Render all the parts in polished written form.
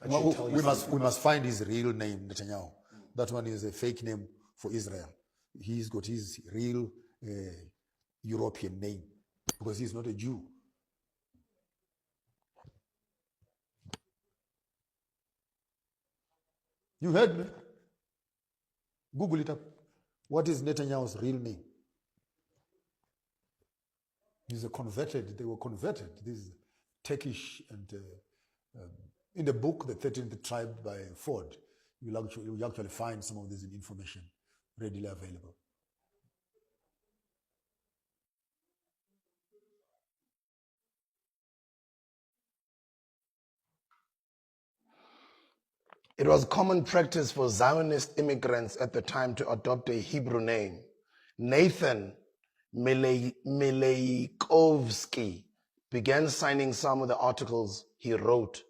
That should tell you something. We must find his real name, Netanyahu. That one is a fake name for Israel. He's got his real European name because he's not a Jew. You heard me? Google it up. What is Netanyahu's real name? They were converted. This is Turkish, and in the book, The 13th Tribe by Ford, you'll actually find some of this information readily available. It was common practice for Zionist immigrants at the time to adopt a Hebrew name. Nathan Mileikovsky began signing some of the articles he wrote.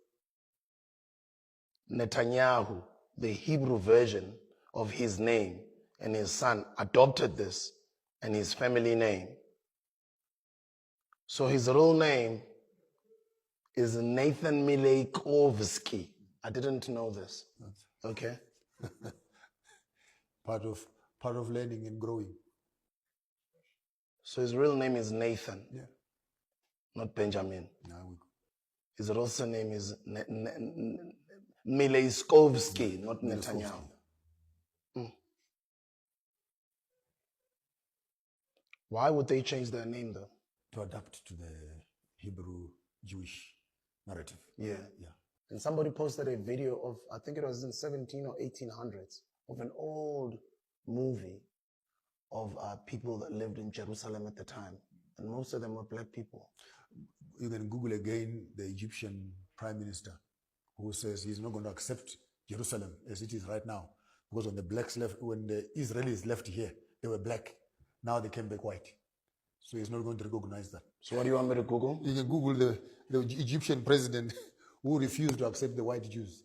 Netanyahu, the Hebrew version of his name, and his son adopted this and his family name. So his real name is Nathan Mileikovsky. I didn't know this. Okay. Part of learning and growing. So his real name is Nathan. Yeah. Not Benjamin. No. His real name is Mileiskovsky, not Netanyahu. Why would they change their name though? To adapt to the Hebrew Jewish narrative. Yeah. And somebody posted a video of, I think it was in 17 or 1800s, of an old movie of people that lived in Jerusalem at the time. And most of them were black people. You can Google again the Egyptian prime minister who says he's not going to accept Jerusalem as it is right now. Because when the Israelis left here, they were black. Now they came back white. So he's not going to recognize that. So what do you want me to Google? You can Google the Egyptian president who refused to accept the white Jews.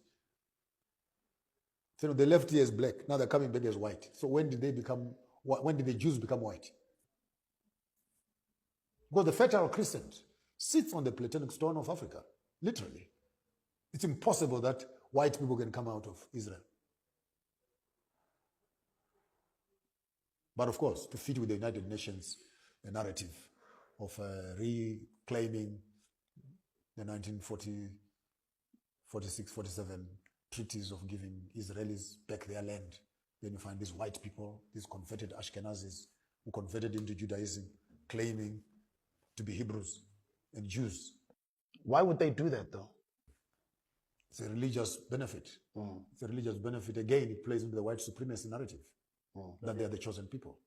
So they left here as black. Now they're coming back as white. So when did the Jews become white? Because the fertile crescent sits on the Platonic stone of Africa, literally. It's impossible that white people can come out of Israel. But of course, to fit with the United Nations narrative of reclaiming the 1946-47 treaties of giving Israelis back their land. Then you find these white people, these converted Ashkenazis who converted into Judaism, claiming to be Hebrews and Jews. Why would they do that though? It's a religious benefit. It's a religious benefit. Again, it plays into the white supremacy narrative that they are the chosen people.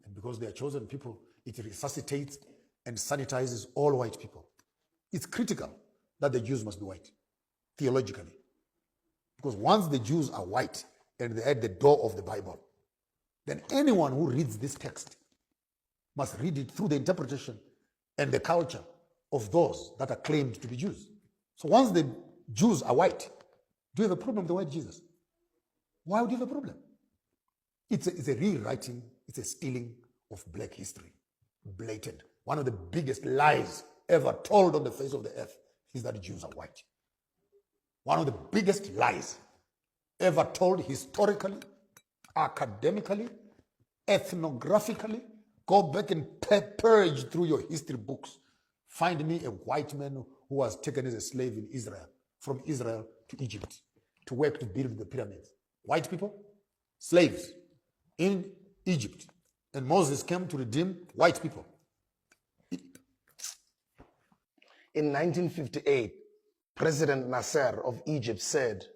And because they are chosen people, it resuscitates and sanitizes all white people. It's critical that the Jews must be white, theologically. Because once the Jews are white and they're at the door of the Bible, then anyone who reads this text must read it through the interpretation and the culture of those that are claimed to be Jews. So once the Jews are white, do you have a problem with the white Jesus? Why would you have a problem? It's a rewriting, it's a stealing of black history. Blatant. One of the biggest lies ever told on the face of the earth is that Jews are white. One of the biggest lies ever told historically, academically, ethnographically. Go back and purge through your history books. Find me a white man who was taken as a slave in Israel, from Israel to Egypt, to work to build the pyramids. White people, slaves in Egypt. And Moses came to redeem white people. In 1958, President Nasser of Egypt said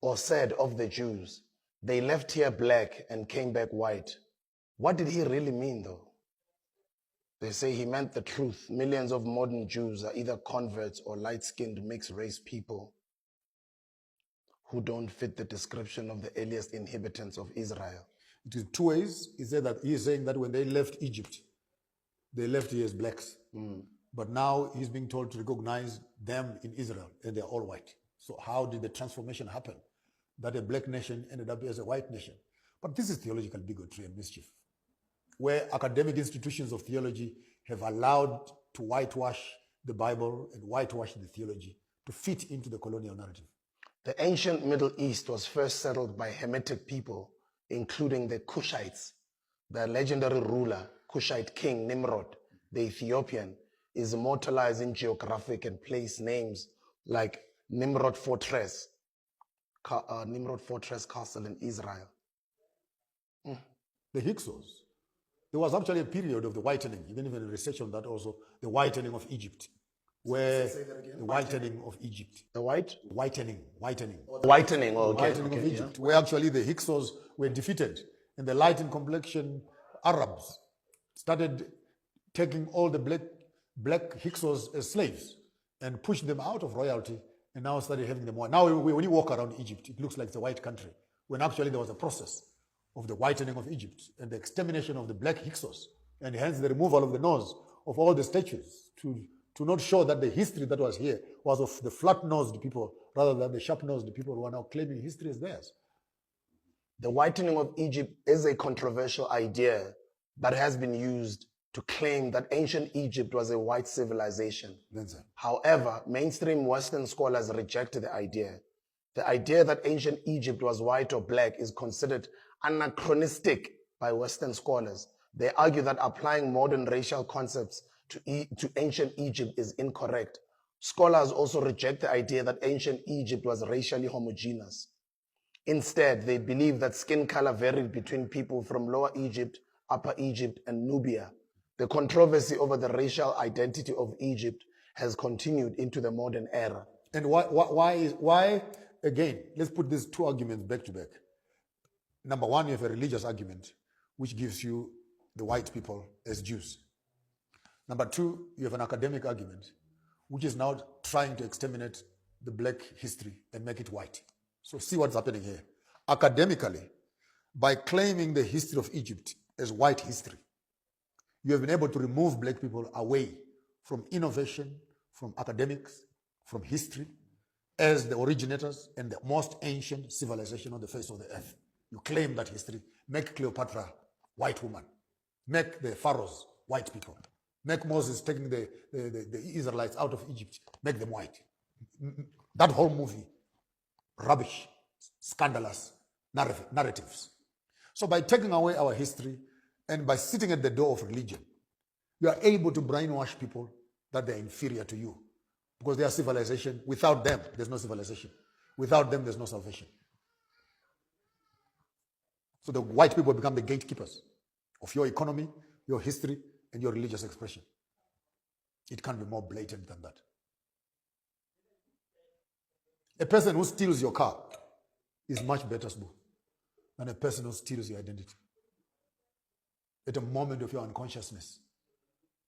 of the Jews, they left here black and came back white. What did he really mean though? They say he meant the truth. Millions of modern Jews are either converts or light-skinned mixed race people who don't fit the description of the earliest inhabitants of Israel. It is two ways. He said that he is saying that when they left Egypt, they left here as blacks. But now he's being told to recognize them in Israel, and they're all white. So how did the transformation happen? That a black nation ended up as a white nation. But this is theological bigotry and mischief, where academic institutions of theology have allowed to whitewash the Bible and whitewash the theology to fit into the colonial narrative. The ancient Middle East was first settled by Hamitic people, including the Kushites. The legendary ruler, Kushite king Nimrod, the Ethiopian, is immortalized in geographic and place names like Nimrod Fortress Castle in Israel. The Hyksos, there was actually a period of the whitening, you can even research on that also, the whitening of Egypt, where the whitening of Egypt. The white? Whitening. Whitening, oh, okay. Whitening of Egypt, where actually the Hyksos were defeated, and the light in complexion Arabs started taking all the black Hyksos as slaves and pushed them out of royalty, and now started having them white. Now, when you walk around Egypt, it looks like it's a white country, when actually there was a process of the whitening of Egypt and the extermination of the black Hyksos, and hence the removal of the nose of all the statues to not show that the history that was here was of the flat-nosed people rather than the sharp-nosed people who are now claiming history as theirs. The whitening of Egypt is a controversial idea that has been used to claim that ancient Egypt was a white civilization. However, mainstream Western scholars reject the idea. The idea that ancient Egypt was white or black is considered anachronistic by Western scholars. They argue that applying modern racial concepts to ancient Egypt is incorrect. Scholars also reject the idea that ancient Egypt was racially homogeneous. Instead, they believe that skin color varied between people from Lower Egypt, Upper Egypt, and Nubia. The controversy over the racial identity of Egypt has continued into the modern era. And why again, let's put these two arguments back to back. Number one, you have a religious argument, which gives you the white people as Jews. Number two, you have an academic argument, which is now trying to exterminate the black history and make it white. So see what's happening here. Academically, by claiming the history of Egypt as white history, you have been able to remove black people away from innovation, from academics, from history, as the originators and the most ancient civilization on the face of the earth. You claim that history, make Cleopatra white woman, make the pharaohs white people, make Moses taking the Israelites out of Egypt, make them white. That whole movie, rubbish, scandalous narratives. So by taking away our history and by sitting at the door of religion, you are able to brainwash people that they're inferior to you because their civilization, without them, there's no civilization. Without them, there's no salvation. So the white people become the gatekeepers of your economy, your history, and your religious expression. It can't be more blatant than that. A person who steals your car is much better than a person who steals your identity. At a moment of your unconsciousness,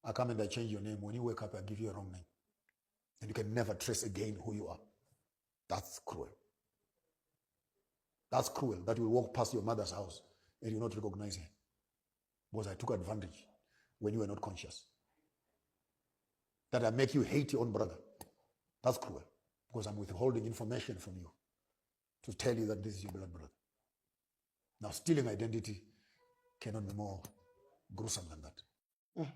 I come and I change your name. When you wake up, I give you a wrong name. And you can never trace again who you are. That's cruel. That's cruel that you walk past your mother's house and you not recognize her. Because I took advantage when you were not conscious. That I make you hate your own brother. That's cruel. Because I'm withholding information from you to tell you that this is your blood brother. Now, stealing identity cannot be more gruesome than that.